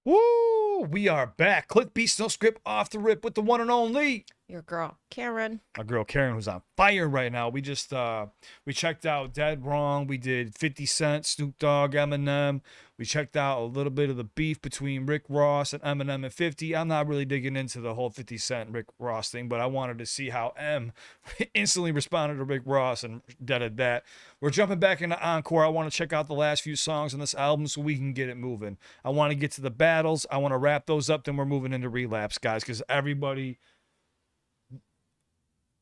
Woo! We are back. CliffBeats, no script, off the rip with the one and only. Your girl, Karen. My girl Karen, who's on fire right now. We just we checked out Dead Wrong. We did 50 Cent, Snoop Dogg, Eminem. We checked out a little bit of the beef between Rick Ross and Eminem and 50. I'm not really digging into the whole 50 Cent Rick Ross thing, but I wanted to see how M instantly responded to Rick Ross and deaded that. We're jumping back into Encore. I want to check out the last few songs on this album so we can get it moving. I want to get to the battles. I want to wrap those up. Then we're moving into Relapse, guys, because everybody...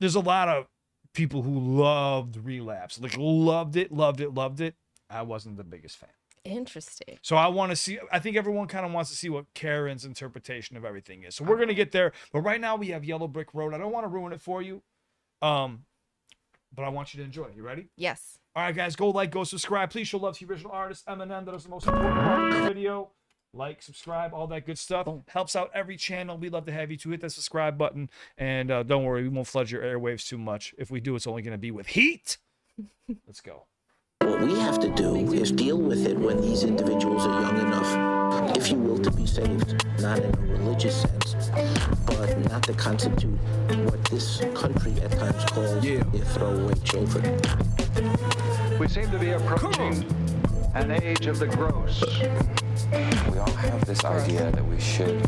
There's a lot of people who loved Relapse. Like, loved it. I wasn't the biggest fan. Interesting. So I want to see, I think everyone kind of wants to see what Karen's interpretation of everything is. So we're going to get there. But right now we have Yellow Brick Road. I don't want to ruin it for you. But I want you to enjoy it. You ready? Yes. All right, guys, go like, go subscribe. Please show love to the original artist, Eminem. That is the most important part of this video. Like, subscribe, all that good stuff. Boom. Helps out every channel. We'd love to have you to hit that subscribe button. And don't worry, we won't flood your airwaves too much. If we do, it's only going to be with heat. Let's go. What we have to do is deal with it when these individuals are young enough, if you will, to be saved. Not in a religious sense, but not to constitute what this country at times calls their throwaway children. We seem to be approaching an age of the gross. We all have this idea that we should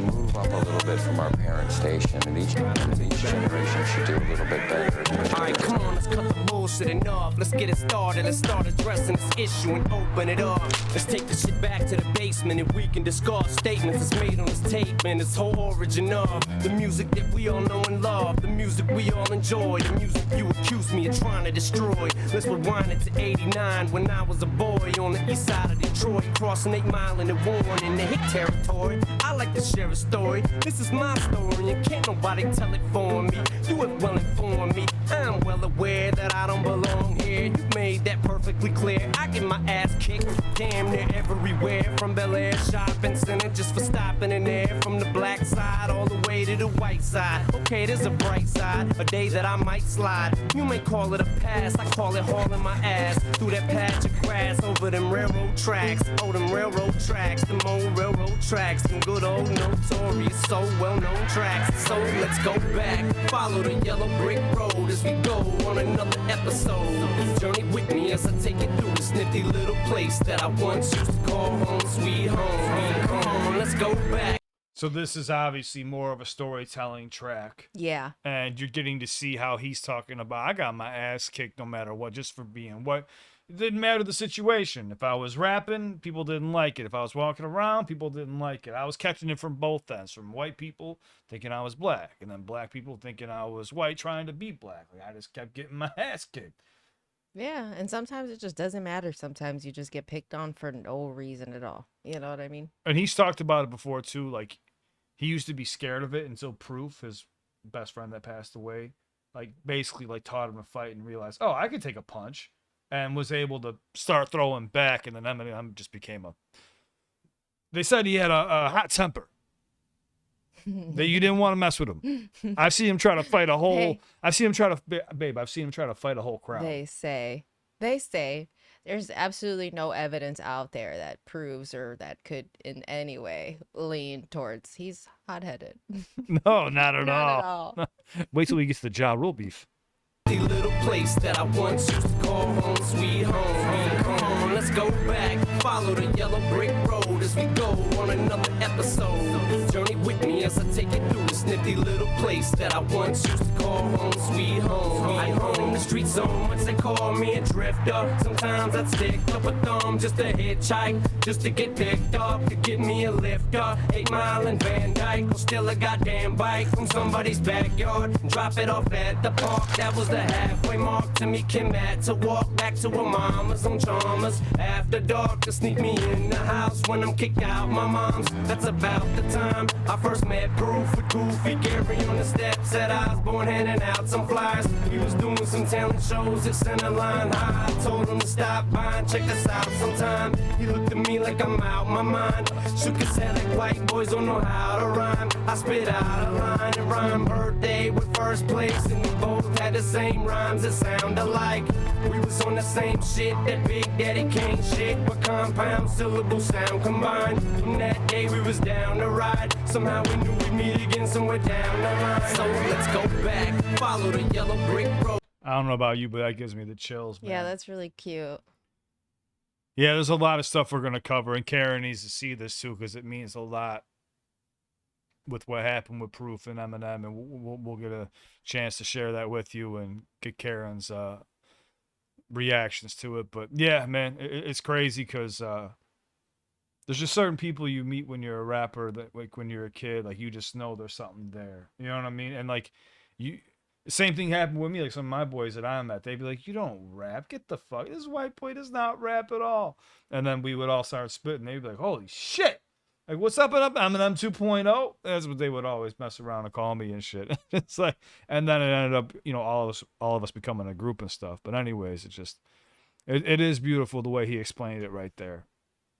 move up a little bit from our parent station, and each generation should do a little bit better. Alright, come on, let's cut the bullshit enough. Let's get it started. Let's start addressing this issue and open it up. Let's take the shit back to the basement and we can discuss statements that's made on this tape and its whole origin of the music that we all know and love, the music we all enjoy, the music you accuse me of trying to destroy. Let's rewind it to 89 when I was a boy on the east side of Detroit, crossing 8 Mile in the Warren in the hick territory. I like to share a story. This is my story and can't nobody tell it for me. You have well informed me. I'm well aware that I don't belong here. You made that perfectly clear. I get my ass kicked damn near everywhere, from Bel Air shopping center just for stopping in there, from the black side all the way to the white side. Okay, there's a bright side, a day that I might slide. You may call it a pass, I call it hauling my ass through that patch of grass over them railroad tracks. Oh, them railroad tracks, them old railroad tracks, them good old notorious, so well-known tracks. So let's go back, follow the yellow brick road as we go on another episode. Journey with me as I take it through this nifty little place that I once used to call home, sweet home. Come on, let's go back. So this is obviously more of a storytelling track. Yeah. And you're getting to see how he's talking about, I got my ass kicked no matter what, just for being what. It didn't matter the situation. If I was rapping, people didn't like it. If I was walking around, people didn't like it. I was catching it from both ends, from white people thinking I was black, and then black people thinking I was white trying to be black. Like, I just kept getting my ass kicked. Yeah, and sometimes it just doesn't matter. Sometimes you just get picked on for no reason at all. You know what I mean? And he's talked about it before, too. Like, he used to be scared of it until Proof, his best friend that passed away, like, basically, like, taught him to fight and realized, oh, I could take a punch. And was able to start throwing back, and then Eminem just became a... They said he had a hot temper. That you didn't want to mess with him. I've seen him try to fight a whole... Hey. I've seen him try to... Babe, I've seen him try to fight a whole crowd. They say there's absolutely no evidence out there that proves or that could in any way lean towards he's hot-headed. No, not at Not at all. Wait till he gets the Ja Rule beef. Little place that I once used to call home, sweet home. Come on, let's go back, follow the yellow brick road as we go on another episode. Journey with me as I take it through this nifty little place that I once used to call home, sweet home. I roam the streets so much they call me a drifter. Sometimes I'd stick up a thumb just to hitchhike, just to get picked up, to get me a lift up. 8 Mile and Van Dyke, or still a goddamn bike from somebody's backyard. Drop it off at the park, that was the halfway mark. To me, Kim had to walk back to her mama's on Chalmers after dark to sneak me in the house when I'm kicked out my mom's. That's about the time I first met Proof with Goofy Gary on the steps at Osborne, handing out some flyers. He was doing some talent shows at Centerline High. I told him to stop by and check us out sometime. He looked at me like I'm out my mind. Shook his head like white boys don't know how to rhyme. I spit out a line and rhyme birthday with first place, and we both had the same rhymes that sound alike. We was on the same shit, that Big Daddy Kane shit, but compound syllable sound combined. From that day we was down to ride. Somehow we knew we'd meet again somewhere down the line. So let's go back, follow the yellow brick road. I don't know about you, but that gives me the chills, man. Yeah, that's really cute. Yeah, there's a lot of stuff we're gonna cover, and Karen needs to see this too because it means a lot with what happened with Proof and Eminem, and we'll get a chance to share that with you and get Karen's reactions to it. But yeah, man, it's crazy because there's just certain people you meet when you're a rapper that, like, when you're a kid, like, you just know there's something there. You know what I mean? And like, the same thing happened with me. Like, some of my boys that I met, they'd be like, "You don't rap. Get the fuck. This white boy does not rap at all." And then we would all start spitting. They'd be like, "Holy shit. Like, what's up and up? Eminem 2.0?" That's what they would always mess around and call me and shit. It's like, and then it ended up, you know, all of us becoming a group and stuff. But anyways, it is beautiful the way he explained it right there.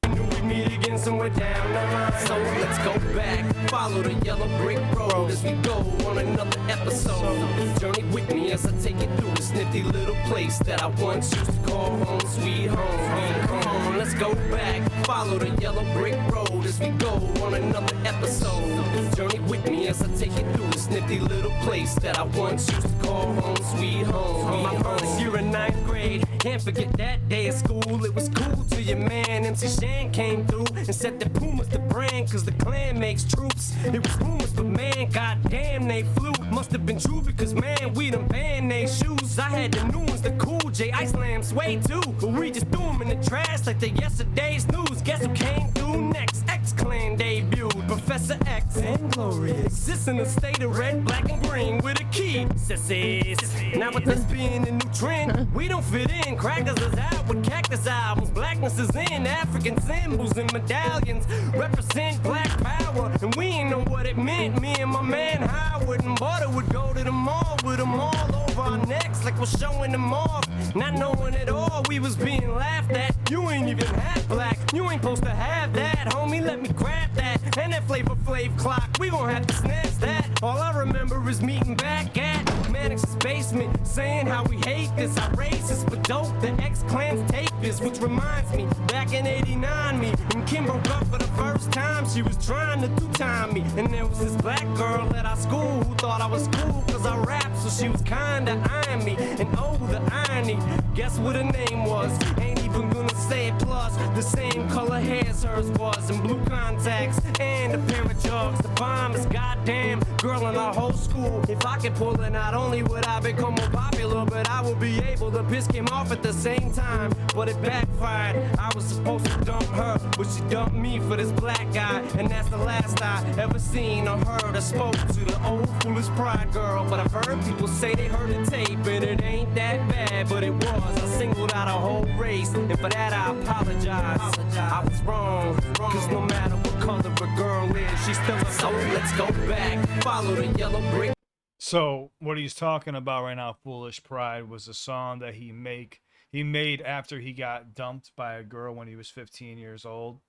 We meet again somewhere down the line. So let's go back, follow the yellow brick road as we go on another episode. Journey with me as I take you through this nifty little place that I once used to call home, sweet home. Let's go back, follow the yellow brick road as we go on another episode. Journey with me as I take you through this nifty little place that I once used to call home, sweet home. My first year in 9th grade, can't forget that day at school. It was cool till your man MC Shan came through and said that Puma's the brand cause the clan makes troops. It was rumors, but man, goddamn, they flew. Must have been true because man, we done banned they shoes. I had the new ones, the cool J Ice Lamb Sway too, but we just threw them in the trash like the yesterday's news. Guess who came through next? X-Clan debuted. Professor X and Glorious exists in a state of red, black, and green with a key. Sissies. Now with this being a new trend, we don't fit in. Crackers is out with cactus albums. Blackness is in. African symbols and medallions represent black power, and we ain't know what it meant. Me and my man Howard and Butter would go to the mall with them all over our necks like we're showing them off. Not knowing at all we was being laughed at. You ain't even half black. You ain't supposed to have that, homie. Let me grab that. And that Flavor Flav clock, we gon' have to snatch that. All I remember is meeting back at Mannix's basement, saying how we hate this, how racist, but dope. The X-Clan's take this, which reminds me, back in '89, me and Kim broke up for the first time. She was trying to two-time me, and there was this black girl at our school who thought I was cool cause I rap, so she was kinda eyeing me. And oh, the irony, guess what her name was? Ain't even gonna say it. Plus, the same color hair as hers was, and blue contacts and a pair of jugs. The bombest goddamn girl in our whole school. If I could pull it, not only would I become more popular, but I would be able to piss him off at the same time. But it backfired. I was supposed to dump her, but she dumped me for this black guy, and that's the last I ever seen or heard or spoke to the old foolish pride girl. But I've heard people say they heard the tape, and it ain't that bad, but it was. I singled out a whole race, and for that I apologize. I was wrong, cause no matter what color a girl is, she's still a soul. Let's go back, follow the yellow brick. So what he's talking about right now, Foolish Pride, was a song that he made after he got dumped by a girl when he was 15 years old.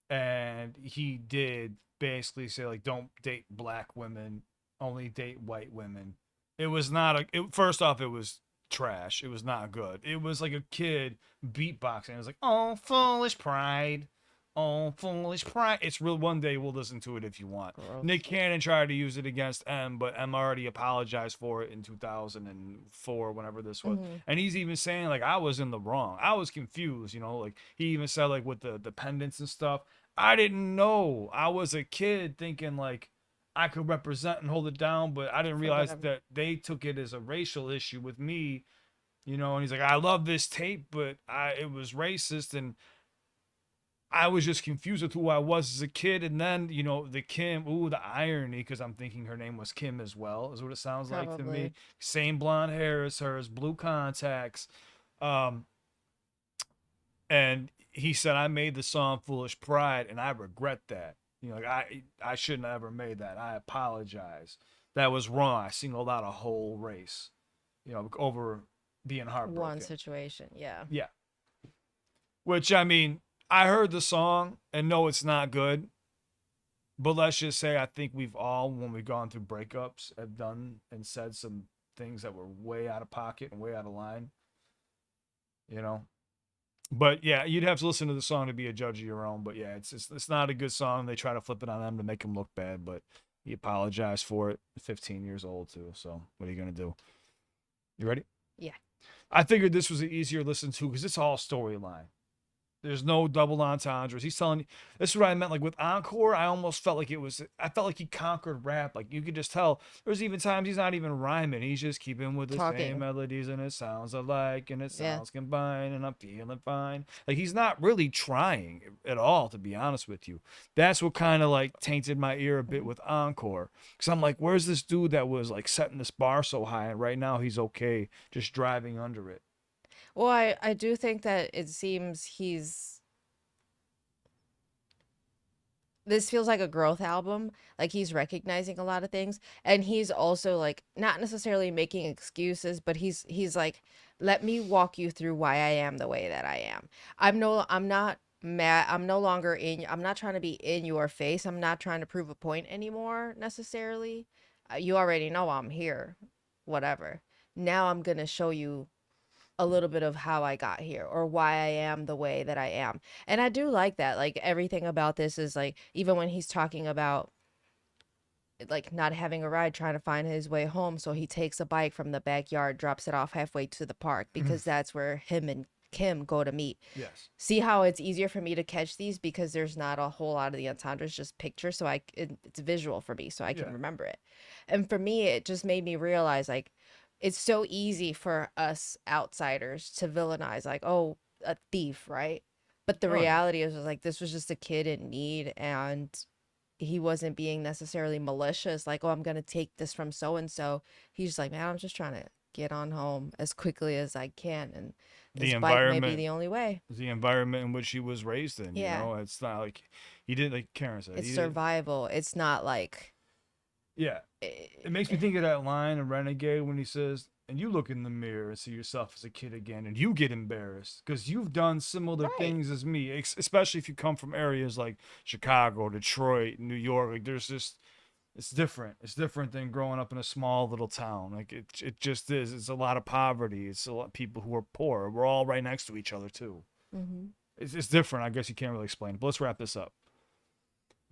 And he did basically say, like, don't date black women, only date white women. It was not first off, it was trash. It was not good. It was like a kid beatboxing. It was like, oh, foolish pride. Oh, foolish pride. It's real. One day we'll listen to it if you want. Gross. Nick Cannon tried to use it against M, but M already apologized for it in 2004, whenever this was. Mm-hmm. And he's even saying, like, I was in the wrong. I was confused, you know, like he even said, like, with the pendants and stuff. I didn't know. I was a kid thinking, like, I could represent and hold it down, but I didn't realize that they took it as a racial issue with me, you know. And he's like, I love this tape, but it was racist, and I was just confused with who I was as a kid. And then, you know, the irony, because I'm thinking her name was Kim as well, is what it sounds like to me. Same blonde hair as hers, blue contacts. And he said, I made the song Foolish Pride, and I regret that. You know, like, I shouldn't have ever made that. I apologize. That was wrong. I singled out a whole race, you know, over being heartbroken. One situation, yeah. Yeah. Which, I mean, I heard the song and no, it's not good. But let's just say I think we've all, when we've gone through breakups, have done and said some things that were way out of pocket and way out of line. You know? But yeah, you'd have to listen to the song to be a judge of your own. But yeah, it's not a good song. They try to flip it on them to make him look bad, but he apologized for it. 15 years old too. So what are you gonna do? You ready? Yeah. I figured this was an easier listen to because it's all storyline. There's no double entendres. He's telling you, this is what I meant. Like with Encore, I almost felt like I felt like he conquered rap. Like you could just tell there's even times he's not even rhyming. He's just keeping with the Talking. same melodies and it sounds alike and it Yeah. sounds combined and I'm feeling fine. Like he's not really trying at all, to be honest with you. That's what kind of like tainted my ear a bit with Encore. Cause I'm like, where's this dude that was like setting this bar so high and right now he's okay just driving under it. Well, I do think that it seems this feels like a growth album. Like he's recognizing a lot of things, and he's also like not necessarily making excuses, but he's like, let me walk you through why I am the way that I am. I'm not mad. I'm no longer I'm not trying to be in your face. I'm not trying to prove a point anymore necessarily. You already know I'm here. Whatever. Now I'm gonna show you a little bit of how I got here or why I am the way that I am. And I do like that. Like everything about this is like, even when he's talking about like not having a ride, trying to find his way home. So he takes a bike from the backyard, drops it off halfway to the park because that's where him and Kim go to meet. Yes. See how it's easier for me to catch these because there's not a whole lot of the entendres, just picture. So it's visual for me, so I can remember it. And for me, it just made me realize like, it's so easy for us outsiders to villainize like, oh, a thief, right? But the reality is like this was just a kid in need and he wasn't being necessarily malicious, like, oh, I'm gonna take this from so and so. He's just like, man, I'm just trying to get on home as quickly as I can, and this bike may be the only way. The environment in which he was raised in, you know, it's not like he didn't, like Karen said, It's survival. It's not like it makes me think of that line in Renegade when he says, and you look in the mirror and see yourself as a kid again and you get embarrassed because you've done similar things as me, especially if you come from areas like Chicago, Detroit, New York. Like there's just, it's different than growing up in a small little town. Like it just is. It's a lot of poverty. It's a lot of people who are poor. We're all right next to each other too. It's different. I guess you can't really explain it, but let's wrap this up.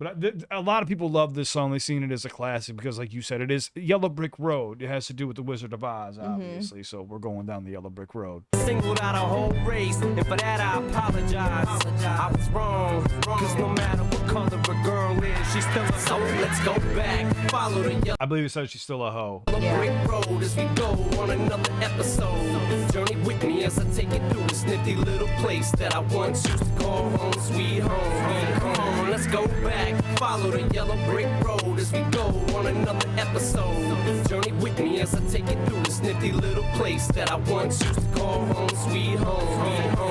But a lot of people love this song. They've seen it as a classic because, like you said, it is Yellow Brick Road. It has to do with the Wizard of Oz, obviously. So we're going down the Yellow Brick Road. Singled out a whole race, and for that I apologize. I was wrong, cause no matter what color a girl is, she's still a soul. Let's go back, follow the yellow I believe it says she's still a hoe. brick road as we go on another episode. Journey with me as I take you through this nifty little place that I once used to call home, sweet home. Come on, let's go back. Follow the yellow brick road as we go on another episode. Journey with me as I take you through this nifty little place that I once used to call home, sweet home, sweet home.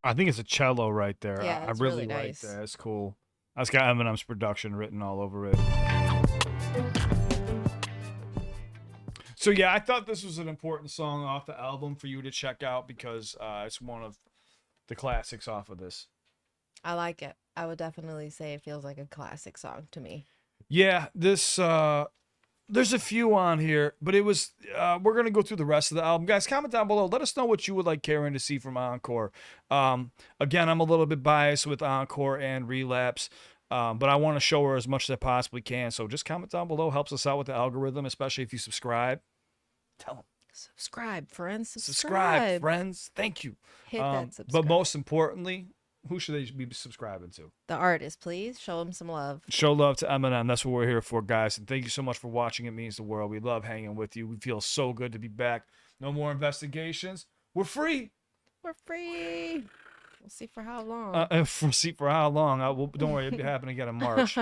I think it's a cello right there. Yeah, I it's really really like nice. that. It's cool. That's got Eminem's production written all over it. So yeah, I thought this was an important song off the album for you to check out because it's one of the classics off of this. I like it. I would definitely say it feels like a classic song to me. Yeah, this there's a few on here, but it was we're gonna go through the rest of the album. Guys, comment down below. Let us know what you would like Karen to see from Encore. Again, I'm a little bit biased with Encore and Relapse. But I want to show her as much as I possibly can. So just comment down below. Helps us out with the algorithm, especially if you subscribe. Tell them. Subscribe, friends. Subscribe, friends. Thank you. Hit that subscribe. But most importantly, who should they be subscribing to? The artist, please. Show them some love. Show love to Eminem. That's what we're here for, guys. And thank you so much for watching. It means the world. We love hanging with you. We feel so good to be back. No more investigations. We're free. We're free. We'll see for how long. For how long? Don't worry, it'll be happening again in March.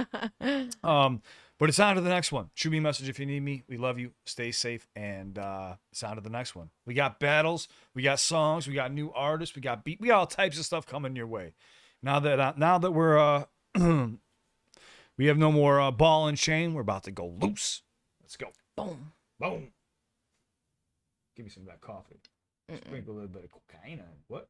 But it's on to the next one. Shoot me a message if you need me. We love you. Stay safe. And it's on to the next one. We got battles. We got songs. We got new artists. We got beat. We got all types of stuff coming your way. Now that we're we have no more ball and chain, we're about to go loose. Let's go. Boom. Boom. Give me some of that coffee. Sprinkle a little bit of cocaine on it. What?